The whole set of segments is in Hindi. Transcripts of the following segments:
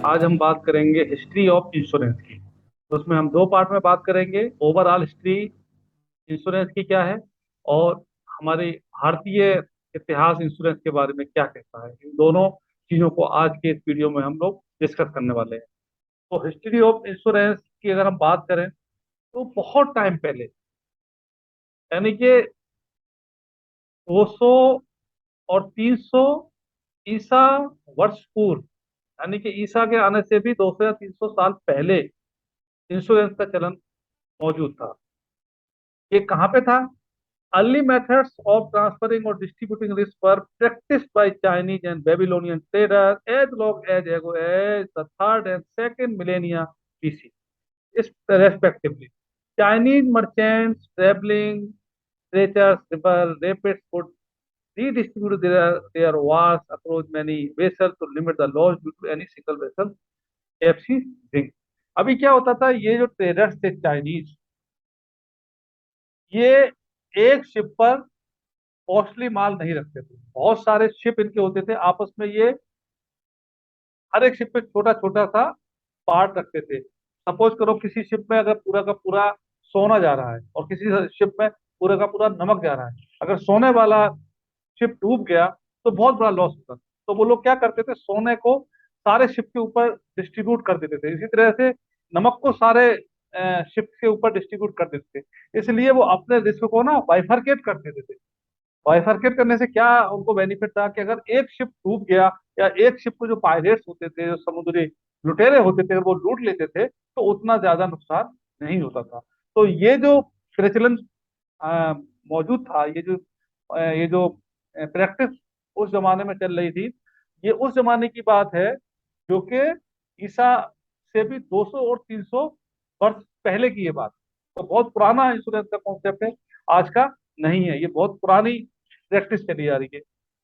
आज हम बात करेंगे हिस्ट्री ऑफ इंश्योरेंस की। तो उसमें हम दो पार्ट में बात करेंगे, ओवरऑल हिस्ट्री इंश्योरेंस की क्या है, और हमारी भारतीय इतिहास इंश्योरेंस के बारे में क्या कहता है। इन दोनों चीजों को आज के इस वीडियो में हम लोग डिस्कस करने वाले हैं। तो हिस्ट्री ऑफ इंश्योरेंस की अगर हम बात करें तो बहुत टाइम पहले, यानी कि 200 और 300 ईसा वर्ष पूर्व, यानी कि ईसा के आने से भी 200 या 300 साल पहले इंश्योरेंस का चलन मौजूद था। ये कहाँ पे था? अर्ली मेथड्स ऑफ ट्रांसफरिंग और डिस्ट्रीब्यूटिंग रिस्क पर practiced by Chinese and Babylonian traders as long as ago as the third and second millennia BC, respectively. Chinese merchants traveling treasures river rapids could redistribute their wars across many vessels to limit the loss due to any single vessel FC zinc। अभी क्या होता था, ये जो ट्रेडर्स थे चाइनीज, ये एक शिप पर कॉस्टली माल नहीं रखते थे। बहुत सारे शिप इनके होते थे, आपस में ये हर एक शिप पे छोटा छोटा सा पार्ट रखते थे। सपोज करो किसी शिप में अगर पूरा का पूरा सोना जा रहा है और किसी शिप में पूरा का पूरा नमक जा रहा है, अगर सोने वाला शिप डूब गया तो बहुत बड़ा लॉस होता। तो वो लोग क्या करते थे, सोने को सारे शिप के ऊपर डिस्ट्रीब्यूट कर देते थे। इसी तरह से नमक को सारे शिप के ऊपर डिस्ट्रीब्यूट कर देते थे। इसलिए वो अपने रिस्क को ना बाइफरकेट कर देते थे। बाइफरकेट करने से क्या उनको बेनिफिट था कि अगर एक शिप डूब गया या एक शिप को जो पायरेट्स होते थे, जो समुद्री लुटेरे होते थे, अगर वो लूट लेते थे तो उतना ज्यादा नुकसान नहीं होता था। तो ये जो प्रचलन अ, मौजूद था, ये जो प्रैक्टिस उस जमाने में चल रही थी, ये उस जमाने की बात है जो कि ईसा से भी 200 और 300 वर्ष पहले की ये बात। तो बहुत पुराना इंश्योरेंस का कॉन्सेप्ट है, आज का नहीं है। ये बहुत पुरानी प्रैक्टिस चली आ रही है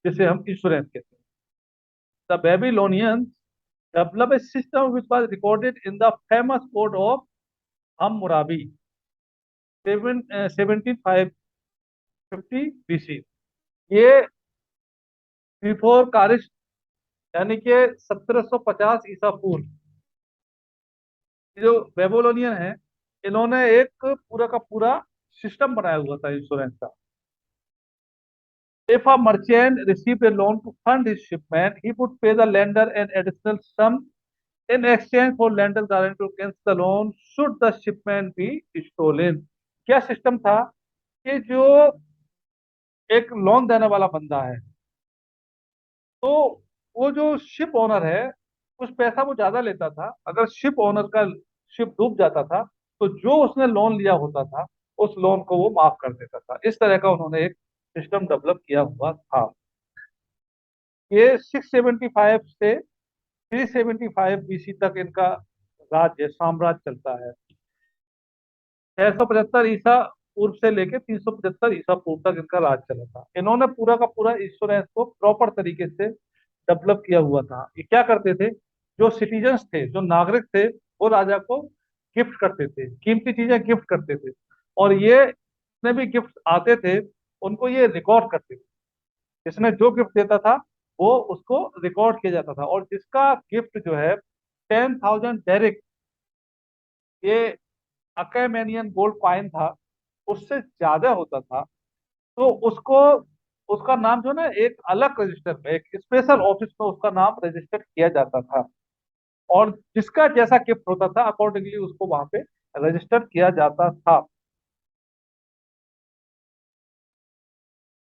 जिसे हम इंश्योरेंस कहते हैं। The Babylonians developed a system which was recorded in the famous code of Hammurabi, 1750 BC। ये बिफोर कारिश, यानी कि 1750 ईसा पूर्व, जो बेबीलोनियन है, इन्होंने एक पूरा का पूरा सिस्टम बनाया हुआ था इंश्योरेंस का। If a merchant received a loan to fund his shipment, he would pay the lender an additional sum in exchange for lender guarantee against the loan should the shipment be stolen। क्या सिस्टम था कि जो एक लोन देने वाला बंदा है, तो वो जो शिप ओनर है, कुछ पैसा वो ज्यादा लेता था। अगर शिप ओनर का शिप डूब जाता था तो जो उसने लोन लिया होता था उस लोन को वो माफ कर देता था। इस तरह का उन्होंने एक सिस्टम डेवलप किया हुआ था। ये 675 से 375 बीसी तक इनका राज्य साम्राज्य चलता है। 675 ईसा पूर्व से लेके 375 ईसा पूर्व तक इनका राज चला था। इन्होंने पूरा का पूरा इंश्योरेंस को प्रॉपर तरीके से डेवलप किया हुआ था। ये क्या करते थे, जो सिटीजन्स थे, जो नागरिक थे, वो राजा को गिफ्ट करते थे, कीमती चीजें गिफ्ट करते थे। और ये जितने भी गिफ्ट आते थे उनको ये रिकॉर्ड करते थे। जिसने जो गिफ्ट देता था वो उसको रिकॉर्ड किया जाता था। और जिसका गिफ्ट जो है 10,000 डेरिक, ये अकेमेनियन गोल्ड कॉइन था, उससे ज्यादा होता था, तो उसको, उसका नाम जो है ना, एक अलग रजिस्टर में, एक स्पेशल ऑफिस में उसका नाम रजिस्टर किया जाता था। और जिसका जैसा गिफ्ट होता था अकॉर्डिंगली उसको वहां पे रजिस्टर किया जाता था।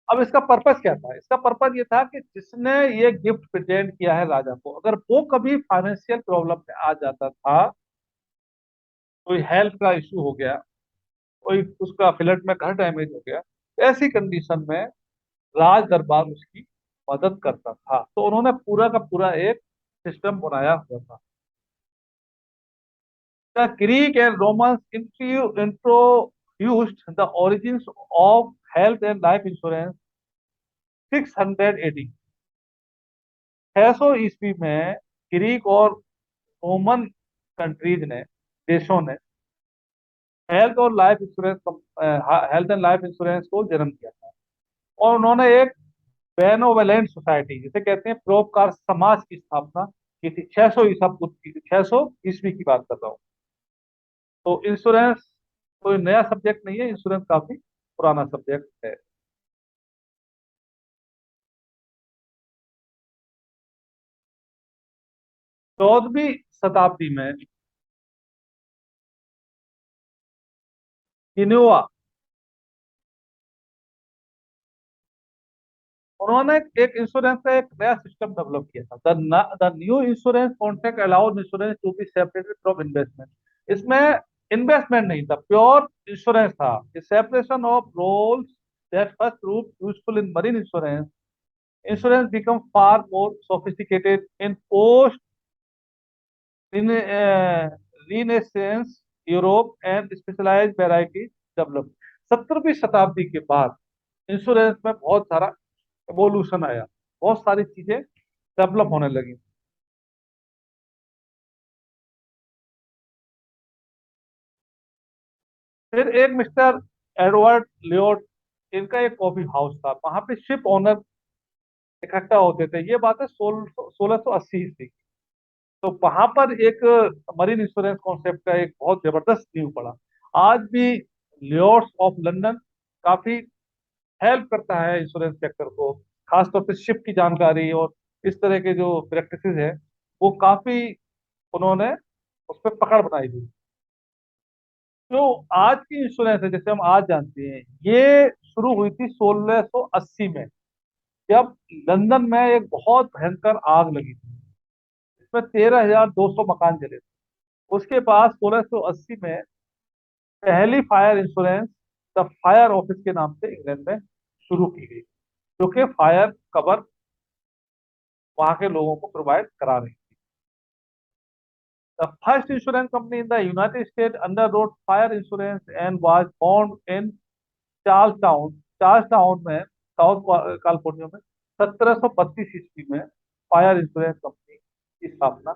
अब इसका पर्पस क्या था? इसका पर्पस ये था कि जिसने ये गिफ्ट प्रेजेंट किया है राजा को, अगर वो कभी फाइनेंशियल प्रॉब्लम में आ जाता था, कोई हेल्थ का इशू हो गया, कोई उसका फ्लड में घर डैमेज हो गया, ऐसी कंडीशन में राज दरबार उसकी मदद करता था। तो उन्होंने पूरा का पूरा एक सिस्टम बनाया हुआ था। The Greek and Romans introduced the origins of health and life insurance 600 AD। 600 ईस्वी में ग्रीक और रोमन कंट्रीज ने, देशों ने हेल्थ एंड लाइफ इंश्योरेंस को जन्म दिया था। और उन्होंने एक बेनोवलेंट सोसाइटी, जिसे कहते हैं परोपकार समाज, की स्थापना की थी। 600 की बात कर रहा हूँ। तो इंश्योरेंस कोई नया सब्जेक्ट नहीं है, इंश्योरेंस काफी पुराना सब्जेक्ट है। 14वीं शताब्दी में इनोवा, उन्होंने एक इंश्योरेंस का एक नया सिस्टम डेवलप किया था। The new insurance contract allowed insurance to be separated from investment. इसमें इन्वेस्टमेंट नहीं था, प्योर इंश्योरेंस था। Separation of roles that first prove useful in marine insurance, insurance become far more sophisticated in post Renaissance Europe and specialized varieties developed। 17वीं शताब्दी के बाद इंश्योरेंस में बहुत सारा एवोल्यूशन आया, बहुत सारी चीजें डेवलप होने लगी। फिर एक मिस्टर एडवर्ड लियोट, इनका एक कॉफी हाउस था, वहां पे शिप ओनर इकट्ठा होते थे। ये बात है 1680 ईस्वी की। तो वहां पर एक मरीन इंश्योरेंस कॉन्सेप्ट का एक बहुत जबरदस्त नींव पड़ा। आज भी लियोर्ड्स ऑफ लंदन काफी हेल्प करता है इंश्योरेंस सेक्टर को, खासतौर पे शिप की जानकारी और इस तरह के जो प्रैक्टिसेस है, वो काफी उन्होंने उस पर पकड़ बनाई थी। जो आज की इंश्योरेंस है, जैसे हम आज जानते हैं, ये शुरू हुई थी 1680 में, जब लंदन में एक बहुत भयंकर आग लगी थी। इसमें 13,200 मकान जले थे। उसके बाद 1680 में पहली fire insurance the fire office के नाम से इंग्लैंड में शुरू की गई, जो कि फायर कवर वहां के लोगों को प्रोवाइड करा रही थी। The first insurance company in the United state under road fire insurance and was found in Charles town में, साउथ कैलिफोर्निया में 1732 ईस्वी में फायर इंश्योरेंस कंपनी की स्थापना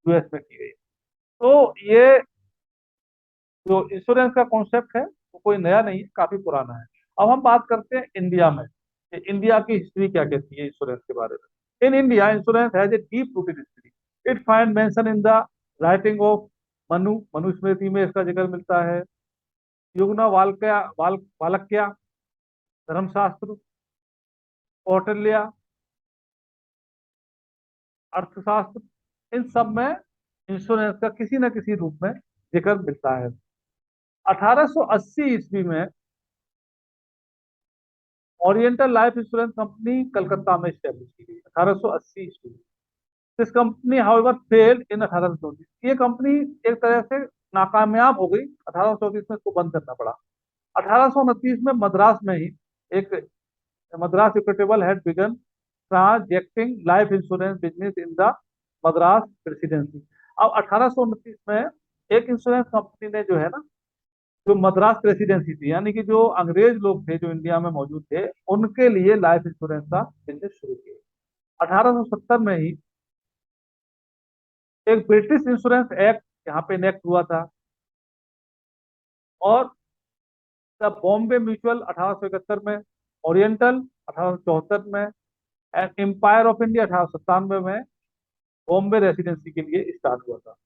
यूएस में की गई। तो ये जो इंश्योरेंस का कॉन्सेप्ट है वो कोई नया नहीं है, काफी पुराना है। अब हम बात करते हैं इंडिया में कि इंडिया की हिस्ट्री क्या कहती है इंश्योरेंस के बारे में। In India insurance has a deep rooted history. It find mention in the writing of Manusmriti में इसका जिक्र मिलता है। युगना वालक्या, धर्मशास्त्र, कौटिल्य, अर्थशास्त्र, इन सब में इंश्योरेंस का किसी न किसी रूप में जिक्र मिलता है। 1880 ईस्वी में oriental life insurance company Calcutta में स्टैब्लिश की गई 1880 ईस्वी में। This company however failed in 1834। ये कंपनी एक तरह से नाकामयाब हो गई, 1834 में इसको बंद करना पड़ा। 1829 में मद्रास में ही एक Madras equitable had begun transacting life insurance business in the Madras presidency. अब 1829 में एक इंश्योरेंस कंपनी ने जो है ना, जो मद्रास प्रेसिडेंसी थी, यानी कि जो अंग्रेज लोग थे जो इंडिया में मौजूद थे, उनके लिए लाइफ इंश्योरेंस का बिजनेस शुरू किया। 1870 में ही एक ब्रिटिश इंश्योरेंस एक्ट यहाँ पे इनेक्ट हुआ था, और द बॉम्बे म्यूचुअल 1871 में, ओरिएंटल 1874 में, एंड एम्पायर ऑफ इंडिया 1897 में बॉम्बे रेसिडेंसी के लिए स्टार्ट हुआ था।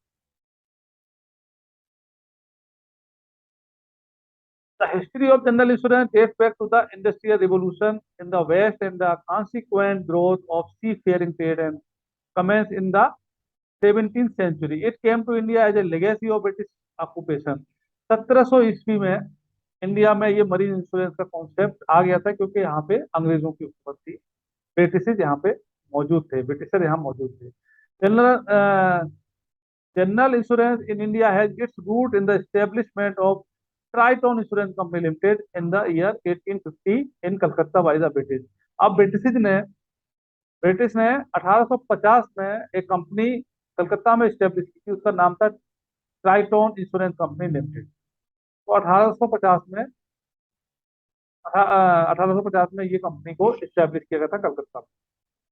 The history of general insurance dates back to the Industrial Revolution in the West and the consequent growth of seafaring trade and commenced in the 17th century. It came to India as a legacy of British occupation। 1700 ईस्वी में इंडिया में ये मरीन इंश्योरेंस का कॉन्सेप्ट आ गया था, क्योंकि यहाँ पे अंग्रेजों की हुकूमत थी, ब्रिटिश यहाँ पे मौजूद थे, ब्रिटिशर यहाँ मौजूद थे। General general insurance in India has its root in the establishment of Triton insurance company limited in the year 1850 in Calcutta by the British. अब ब्रिटिश ने 1850 में एक कंपनी कलकत्ता में स्टेब्लिश की थी, उसका नाम था ट्राइटॉन इंश्योरेंस कंपनी लिमिटेड। तो 1850 में ये कंपनी को स्टेब्लिश किया गया था कलकत्ता में।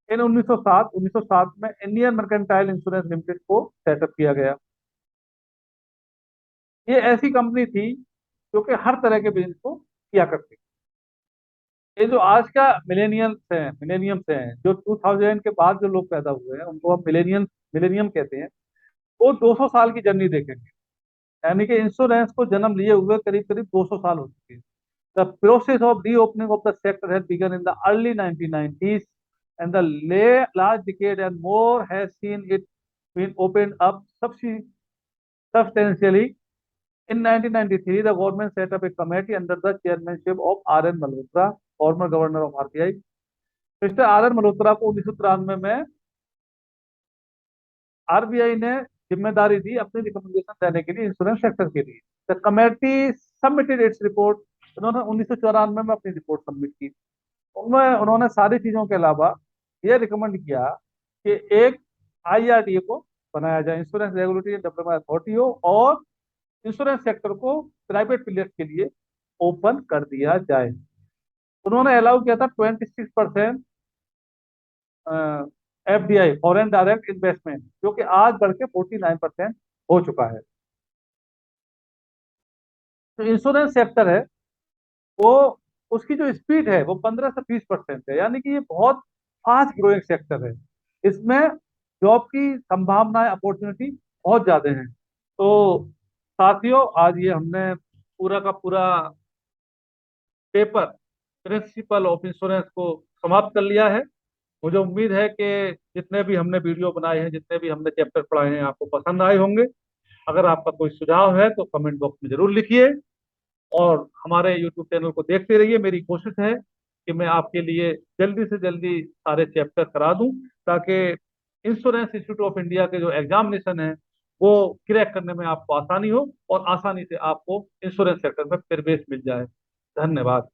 इन 1907 में इंडियन मर्केंटाइल इंश्योरेंस लिमिटेड को सेटअप किया गया। ये ऐसी कंपनी थी जो कि हर तरह के बिजनेस को किया करती थी। ये जो आज का मिलेनियम्स हैं जो 2000 के बाद जो लोग पैदा हुए हैं उनको हम मिलेनियम कहते हैं। वो 200 साल की जर्नी देखेंगे। यानी कि इंश्योरेंस को जन्म लिए हुए करीब करीब 200 साल हो चुके हैं। The process of reopening of the sector has begun in the early 1990s, and the last decade and more has seen it been opened up substantially. In 1993, the government set up a committee under the chairmanship of R.N. Malhotra, former governor of RBI. Mister R.N. Malhotra को 1993 में आरबीआई ने जिम्मेदारी दी अपनी रिकमेंडेशन देने के लिए इंश्योरेंस सेक्टर के लिए। The committee submitted its report. उन्होंने 1994 में अपनी रिपोर्ट सबमिट की। उनमें उन्होंने सारी चीजों के अलावा ये रिकमेंड किया कि एक आईआरडीए को बनाया जाए, insurance regulatory and development authority हो, और इंश्योरेंस सेक्टर को प्राइवेट प्लेयर्स के लिए ओपन कर दिया जाए। उन्होंने अलाउ किया था 26% एफडीआई, फॉरेन डायरेक्ट इन्वेस्टमेंट, जो कि आज बढ़ के 49% हो चुका है। तो इंश्योरेंस सेक्टर है वो, उसकी जो स्पीड है वो 15 से 20% है, यानी कि ये बहुत फास्ट ग्रोइंग सेक्टर है। इसमें जॉब की संभावनाएं, अपॉर्चुनिटी बहुत ज्यादा हैं। तो साथियों, आज ये हमने पूरा का पूरा पेपर प्रिंसिपल ऑफ इंश्योरेंस को समाप्त कर लिया है। मुझे उम्मीद है कि जितने भी हमने वीडियो बनाए हैं, जितने भी हमने चैप्टर पढ़ाए हैं, आपको पसंद आए होंगे। अगर आपका कोई सुझाव है तो कमेंट बॉक्स में जरूर लिखिए, और हमारे यूट्यूब चैनल को देखते रहिए। मेरी कोशिश है कि मैं आपके लिए जल्दी से जल्दी सारे चैप्टर करा दूं, ताकि इंश्योरेंस इंस्टीट्यूट ऑफ इंडिया के जो एग्जामिनेशन है वो क्रैक करने में आपको आसानी हो, और आसानी से आपको इंश्योरेंस सेक्टर में प्रवेश मिल जाए। धन्यवाद।